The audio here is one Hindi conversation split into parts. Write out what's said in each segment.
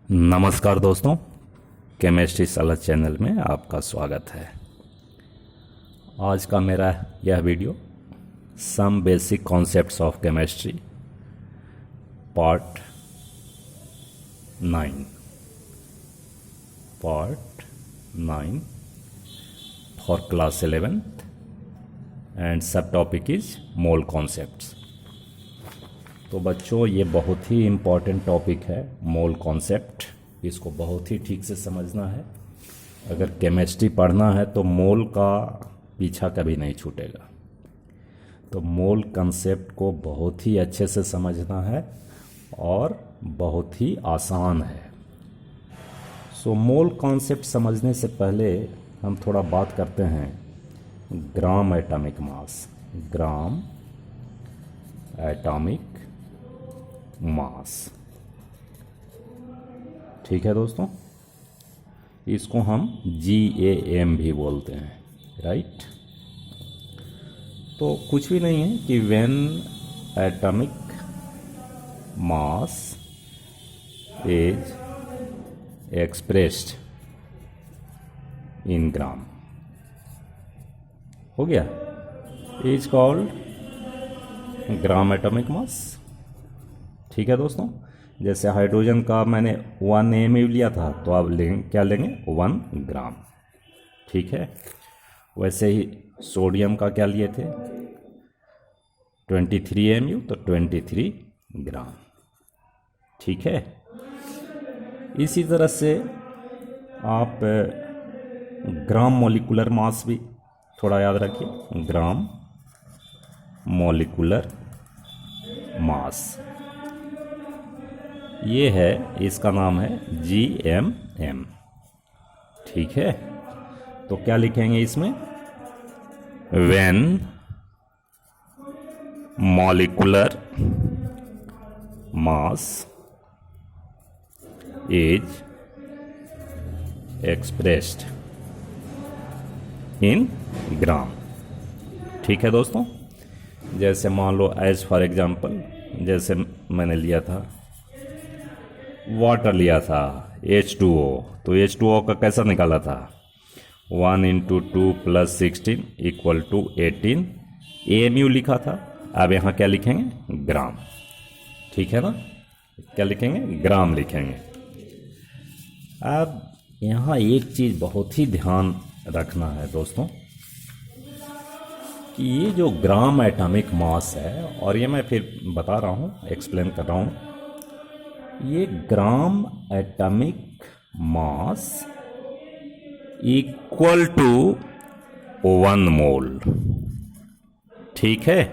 नमस्कार दोस्तों, केमिस्ट्री सलाह चैनल में आपका स्वागत है। आज का मेरा यह video some basic concepts of chemistry part 9 for class 11th and subtopic is mole concepts. तो बच्चों, ये बहुत ही इम्पॉर्टेंट टॉपिक है मोल कॉन्सेप्ट। इसको बहुत ही ठीक से समझना है। अगर केमिस्ट्री पढ़ना है तो मोल का पीछा कभी नहीं छूटेगा। तो मोल कॉन्सेप्ट को बहुत ही अच्छे से समझना है और बहुत ही आसान है। सो मोल कॉन्सेप्ट समझने से पहले हम थोड़ा बात करते हैं ग्राम एटॉमिक मास। ग्राम एटॉमिक मास, ठीक है दोस्तों। इसको हम GAM भी बोलते हैं, राइट। तो कुछ भी नहीं है कि when atomic mass is expressed in gram, हो गया, is called gram atomic mass. ठीक है दोस्तों। जैसे हाइड्रोजन का मैंने 1 AMU लिया था, तो आप क्या लेंगे 1 ग्राम, ठीक है। वैसे ही सोडियम का क्या लिए थे 23 AMU, तो 23 ग्राम, ठीक है। इसी तरह से आप ग्राम मॉलिक्यूलर मास भी थोड़ा याद रखिए। ग्राम मॉलिक्यूलर मास, ये है, इसका नाम है GMM, ठीक है। तो क्या लिखेंगे इसमें, when molecular mass is expressed in gram, ठीक है दोस्तों। जैसे मान लो एज फॉर एग्जांपल, जैसे मैंने लिया था वाटर, लिया था H2O, तो H2O का कैसा निकाला था 1 × 2 + 16 = 18 AMU लिखा था। अब यहाँ क्या लिखेंगे ग्राम, ठीक है ना। क्या लिखेंगे, ग्राम लिखेंगे। अब यहाँ एक चीज़ बहुत ही ध्यान रखना है दोस्तों कि ये जो ग्राम एटॉमिक मास है, और ये मैं फिर बता रहा हूँ, एक्सप्लेन कर रहा हूँ, ये gram atomic mass equal to 1 mole, ठीक है।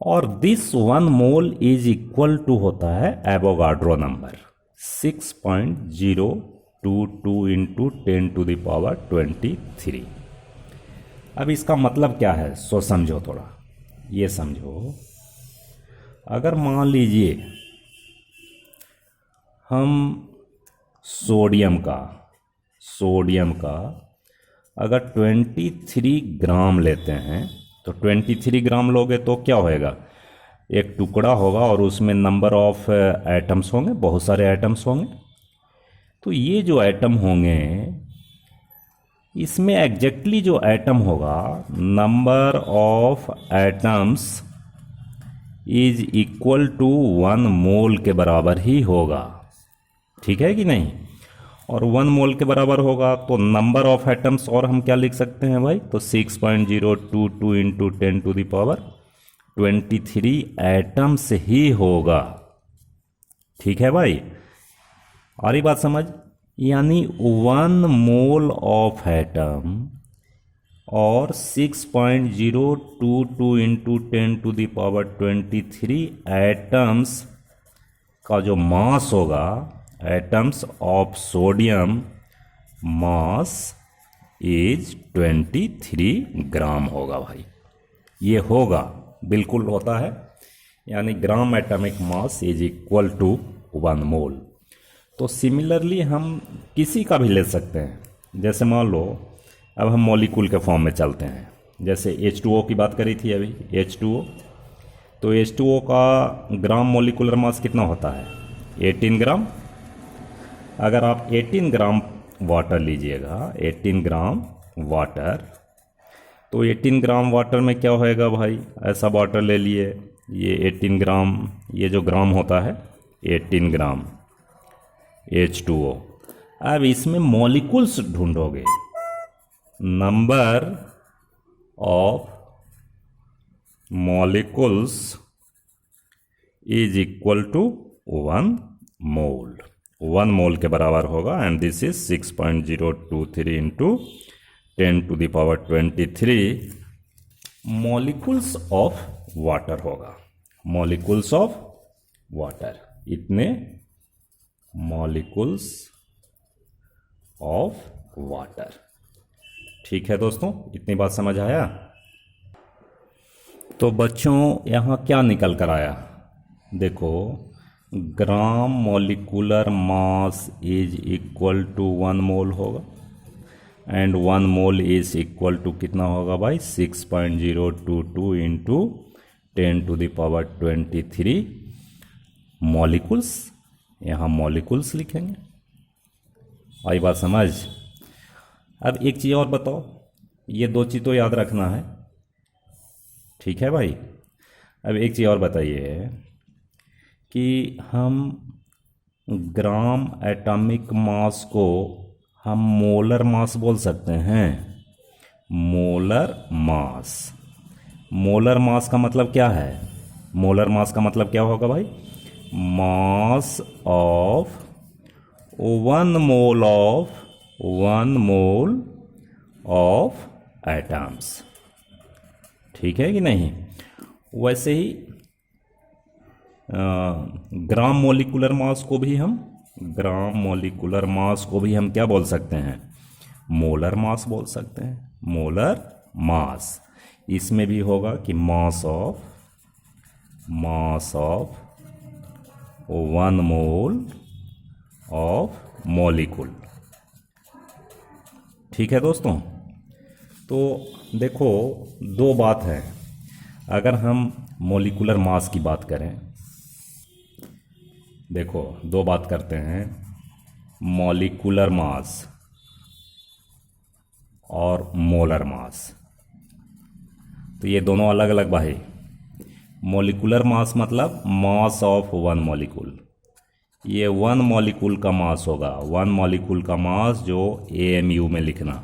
और this 1 mole is equal to होता है एवोगाड्रो नंबर 6.022 × 10⁻23। अब इसका मतलब क्या है, सो समझो थोड़ा, ये समझो। अगर मान लीजिए हम सोडियम का अगर 23 ग्राम लेते हैं, तो 23 ग्राम लोगे तो क्या होएगा, एक टुकड़ा होगा और उसमें नंबर ऑफ एटम्स होंगे, बहुत सारे एटम्स होंगे। तो ये जो एटम होंगे, इसमें एग्जैक्टली जो एटम होगा, number of atoms is equal to 1 mole के बराबर ही होगा, ठीक है कि नहीं। और 1 मोल के बराबर होगा तो नंबर ऑफ एटम्स, और हम क्या लिख सकते हैं भाई, तो 6.022 × 10⁻23 एटम्स ही होगा, ठीक है भाई। और ये बात समझ, यानी 1 मोल ऑफ एटम और 6.022 × 10⁻23 एटम्स का जो मास होगा, atoms of sodium mass is 23 gram होगा भाई। ये होगा, बिल्कुल होता है, यानी gram atomic mass is equal to 1 mole. तो सिमिलरली हम किसी का भी ले सकते हैं। जैसे मान लो अब हम मॉलिक्यूल के फॉर्म में चलते हैं, जैसे H2O की बात करी थी अभी, H2O तो H2O का ग्राम मोलिकुलर मास कितना होता है? 18 ग्राम। अगर आप 18 ग्राम वाटर लीजिएगा, 18 ग्राम वाटर, तो 18 ग्राम वाटर में क्या होएगा भाई? ऐसा वाटर ले लिए, ये 18 ग्राम, ये जो ग्राम होता है 18 ग्राम H2O। अब इसमें मॉलिक्यूल्स ढूंढोगे, number of molecules is equal to 1 mole. 1 mole के बराबर होगा, and this is 6.023 into 10⁻23 molecules of water होगा। मॉलिक्यूल्स ऑफ वाटर, इतने मॉलिक्यूल्स ऑफ वाटर। ठीक है दोस्तों, इतनी बात समझ आया? तो बच्चों यहाँ क्या निकल कर आया? देखो, gram molecular mass is equal to 1 mole होगा, and 1 mole is equal to कितना होगा भाई? 6.022 इंटू 10⁻23 मॉलिक्यूल्स। यहाँ मॉलिक्यूल्स लिखेंगे। आई बात समझ? अब एक चीज़ और बताओ, ये 2 चीज़ तो याद रखना है, ठीक है भाई? अब एक चीज़ और बताइए कि हम ग्राम एटॉमिक मास को हम मोलर मास बोल सकते हैं? Molar mass. मोलर मास का मतलब क्या है? मोलर मास का मतलब क्या होगा भाई? मास ऑफ 1 मोल ऑफ एटम्स। ठीक है कि नहीं? वैसे ही ग्राम मोलिकुलर मास को भी हम क्या बोल सकते हैं? मोलर मास बोल सकते हैं। Molar mass. इसमें भी होगा कि मास ऑफ 1 मोल ऑफ मॉलिक्यूल। ठीक है दोस्तों? तो देखो, 2 बात है। अगर हम मॉलिकुलर मास की बात करें, देखो 2 बात करते हैं, मॉलिकुलर मास और मोलर मास। तो ये दोनों अलग अलग भाई। मॉलिकुलर मास मतलब मास ऑफ 1 मॉलिक्यूल। ये 1 मॉलिक्यूल का मास होगा, 1 मॉलिक्यूल का मास जो AMU में लिखना,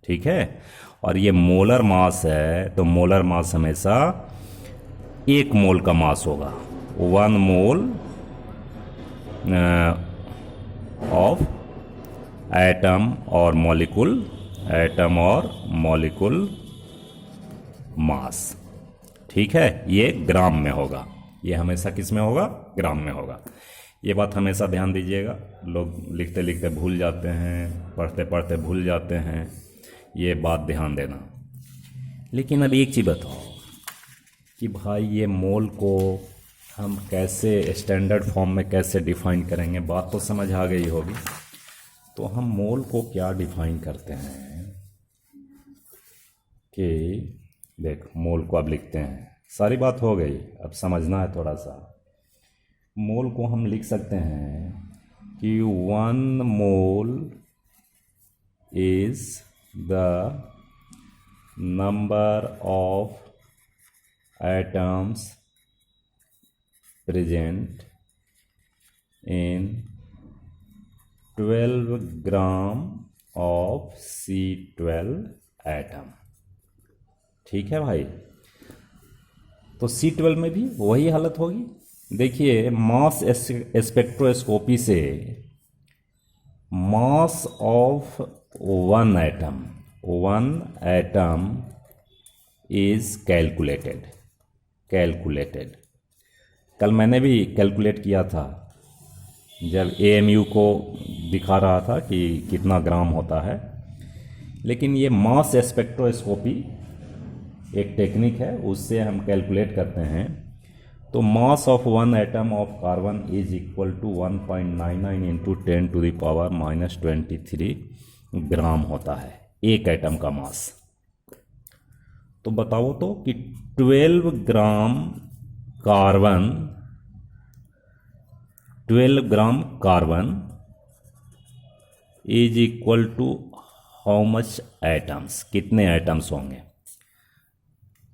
ठीक है? और ये मोलर मास है, तो मोलर मास हमेशा 1 मोल का मास होगा। 1 मोल ऑफ एटम और मॉलिक्यूल मास। ठीक है? ये ग्राम में होगा। ये हमेशा किस में होगा? ग्राम में होगा। ये बात हमेशा ध्यान दीजिएगा। लोग लिखते लिखते भूल जाते हैं, पढ़ते पढ़ते भूल जाते हैं, ये बात ध्यान देना। लेकिन अब एक चीज़ बताओ कि भाई ये मोल को हम कैसे स्टैंडर्ड फॉर्म में कैसे डिफाइन करेंगे? बात तो समझ आ गई होगी। तो हम मोल को क्या डिफाइन करते हैं कि देख, मोल को अब लिखते हैं। सारी बात हो गई, अब समझना है थोड़ा सा। मोल को हम लिख सकते हैं कि 1 mole is the number of atoms present in 12 gram of C12 atom. ठीक है भाई? तो C12 में भी वही हालत होगी। देखिए, मास स्पेक्ट्रोस्कोपी से मास ऑफ 1 एटम इज कैलकुलेटेड। कल मैंने भी कैलकुलेट किया था, जब AMU को दिखा रहा था कि कितना ग्राम होता है। लेकिन ये मास स्पेक्ट्रोस्कोपी एक टेक्निक है, उससे हम कैलकुलेट करते हैं। तो mass of 1 atom of carbon is equal to 1.99 into 10⁻⁻23 gram होता है एक एटम का मास। तो बताओ तो कि 12 gram carbon 12 gram carbon is equal to how much atoms, कितने एटम्स होंगे?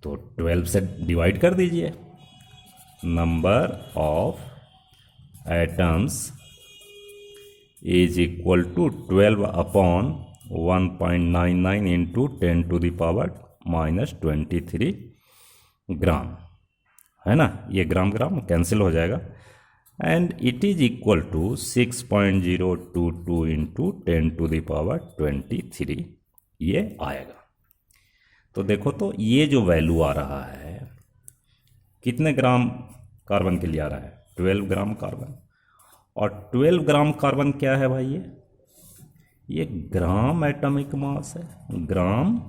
तो 12 से डिवाइड कर दीजिए। Number of atoms is equal to 12 upon 1.99 into 10⁻⁻23 gram, है ना। ये ग्राम ग्राम कैंसिल हो जाएगा। And it is equal to 6.022 into 10⁻23 ये आएगा। तो देखो, तो ये जो वैल्यू आ रहा है कितने ग्राम कार्बन के लिए आ रहा है? 12 ग्राम कार्बन। और 12 ग्राम कार्बन क्या है भाई? ये ग्राम एटॉमिक मास है, ग्राम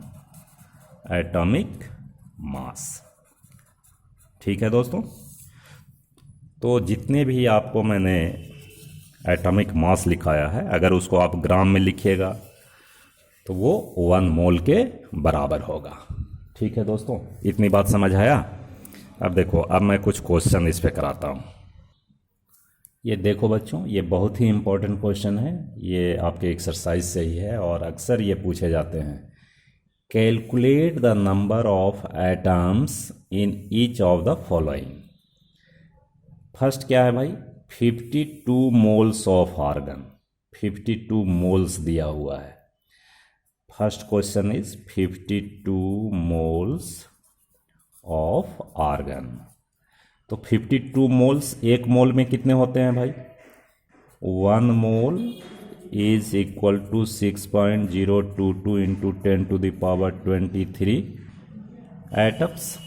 एटॉमिक मास। ठीक है दोस्तों, तो जितने भी आपको मैंने एटॉमिक मास लिखाया है, अगर उसको आप ग्राम में लिखिएगा तो वो 1 मोल के बराबर होगा। ठीक है दोस्तों, इतनी बात समझ आया? अब देखो, अब मैं कुछ क्वेश्चन इस पे कराता हूँ। ये देखो बच्चों, ये बहुत ही इम्पोर्टेंट क्वेश्चन है, ये आपके एक्सरसाइज से ही है और अक्सर ये पूछे जाते हैं। Calculate the number of atoms in each of the following. First क्या है भाई? 52 मोल्स ऑफ आर्गन, 52 मोल्स दिया हुआ है। First question is 52 moles of argon. तो 52 मोल्स, एक मोल में कितने होते हैं भाई? 1 mole is equal to 6.022 into 10⁻23 atoms.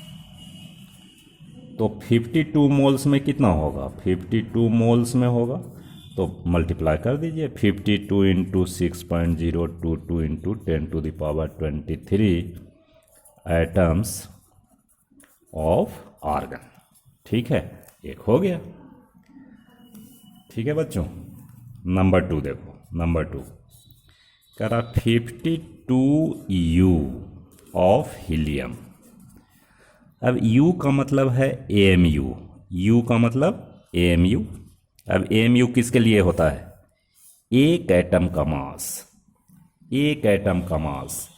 तो 52 मोल्स में कितना होगा? 52 मोल्स में होगा तो मल्टीप्लाई कर दीजिए, 52 into 6.022 into 10⁻23 atoms of argon. ठीक है, एक हो गया। ठीक है बच्चों, नंबर 2 देखो। नंबर 2 कह रहा 52 U ऑफ हीलियम। अब U का मतलब है AMU, U का मतलब AMU। अब AMU किसके लिए होता है? एक एटम का मास, एक एटम का मास।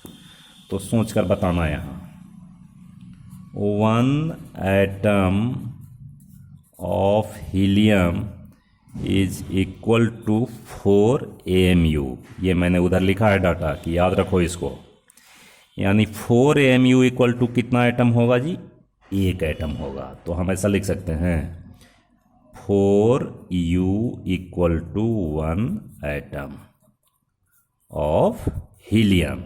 तो सोचकर बताना यहाँ, 1 atom of helium is equal to 4 AMU। ये मैंने उधर लिखा है डाटा कि याद रखो इसको। यानी 4 AMU इक्वल टू कितना एटम होगा जी? एक एटम होगा। तो हम ऐसा लिख सकते हैं 4U equal to 1 atom of helium.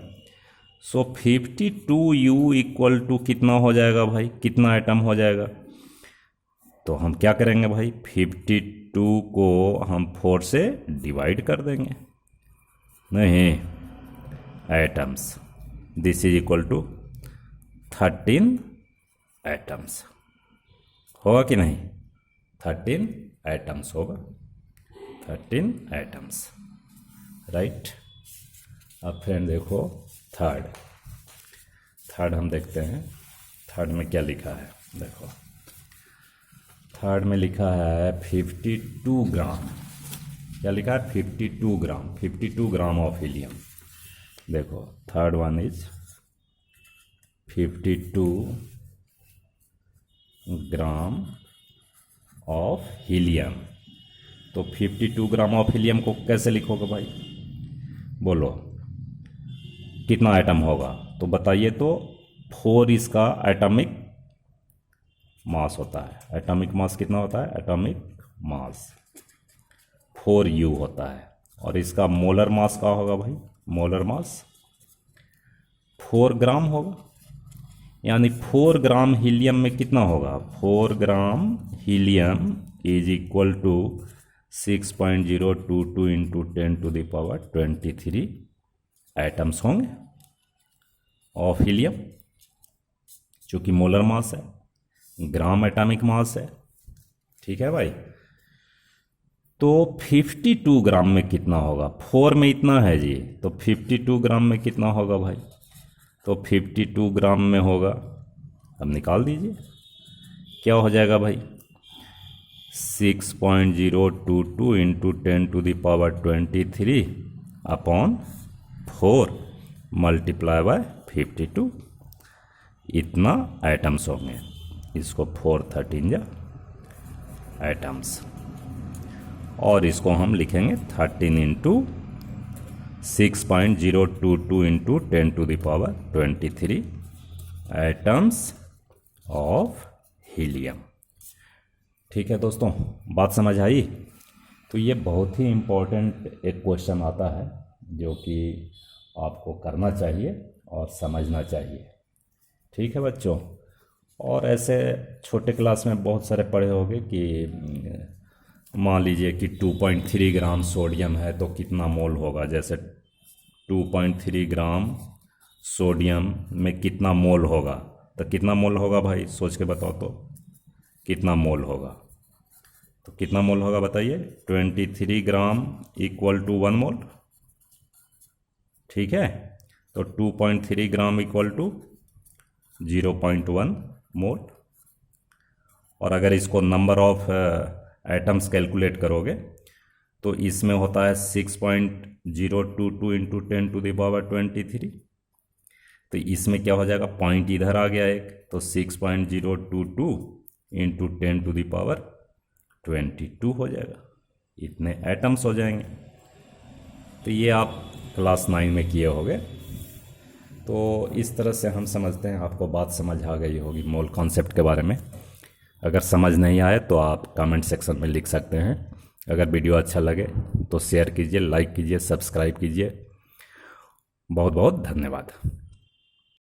So 52U equal to कितना हो जाएगा भाई? कितना एटम हो जाएगा? तो हम क्या करेंगे भाई? 52 को हम 4 से डिवाइड कर देंगे। नहीं, atoms, this is equal to 13 atoms. होगा कि नहीं? 13 एटम्स होगा, 13 एटम्स, राइट। अब फ्रेंड देखो थर्ड हम देखते हैं। थर्ड में क्या लिखा है? देखो, थर्ड में लिखा है 52 ग्राम। क्या लिखा है? 52 ग्राम, 52 ग्राम ऑफ हीलियम। देखो, third one is 52 gram of helium. तो 52 ग्राम ऑफ हीलियम को कैसे लिखोगे भाई? बोलो, कितना एटम होगा? तो बताइए तो। 4 इसका एटॉमिक मास होता है। एटॉमिक मास कितना होता है? एटॉमिक मास 4U होता है। और इसका मोलर मास क्या होगा भाई? मोलर मास 4 ग्राम होगा। यानी 4 ग्राम हीलियम में कितना होगा? 4 gram helium is equal to 6.022 into 10⁻23 atoms होंगे ऑफ हीलियम, चूँकि मोलर मास है, ग्राम एटॉमिक मास है। ठीक है भाई। तो 52 ग्राम में कितना होगा? 4 में इतना है जी, तो 52 ग्राम में कितना होगा भाई? तो 52 ग्राम में होगा, अब निकाल दीजिए क्या हो जाएगा भाई, 6.022 इंटू 10⁻23 अपॉन 4 मल्टीप्लाई बाय 52, इतना एटम्स होंगे। इसको 413 जा एटम्स, और इसको हम लिखेंगे 13 into 6.022 into 10⁻23 atoms of helium. ठीक है दोस्तों, बात समझ आई। तो ये बहुत ही इम्पोर्टेंट एक क्वेश्चन आता है जो कि आपको करना चाहिए और समझना चाहिए। ठीक है बच्चों, और ऐसे छोटे क्लास में बहुत सारे पढ़े होंगे कि मान लीजिए कि 2.3 ग्राम सोडियम है तो कितना मोल होगा। जैसे 2.3 ग्राम सोडियम में कितना मोल होगा, तो कितना मोल होगा भाई, सोच के बताओ तो कितना मोल होगा। तो कितना मोल होगा बताइए, 23 ग्राम इक्वल टू 1 मोल। ठीक है, तो 2.3 ग्राम इक्वल टू 0.1 मोल। और अगर इसको नंबर ऑफ एटम्स कैलकुलेट करोगे तो इसमें होता है 6.022 इंटू 10⁻23। तो इसमें क्या हो जाएगा, पॉइंट इधर आ गया एक, तो 6.022 इंटू 10⁻22 हो जाएगा, इतने एटम्स हो जाएंगे। तो ये आप क्लास 9 में किए होंगे। तो इस तरह से हम समझते हैं, आपको बात समझ आ गई होगी मोल कॉन्सेप्ट के बारे में। अगर समझ नहीं आए तो आप कमेंट सेक्शन में लिख सकते हैं। अगर वीडियो अच्छा लगे तो शेयर कीजिए, लाइक कीजिए, सब्सक्राइब कीजिए। बहुत बहुत धन्यवाद।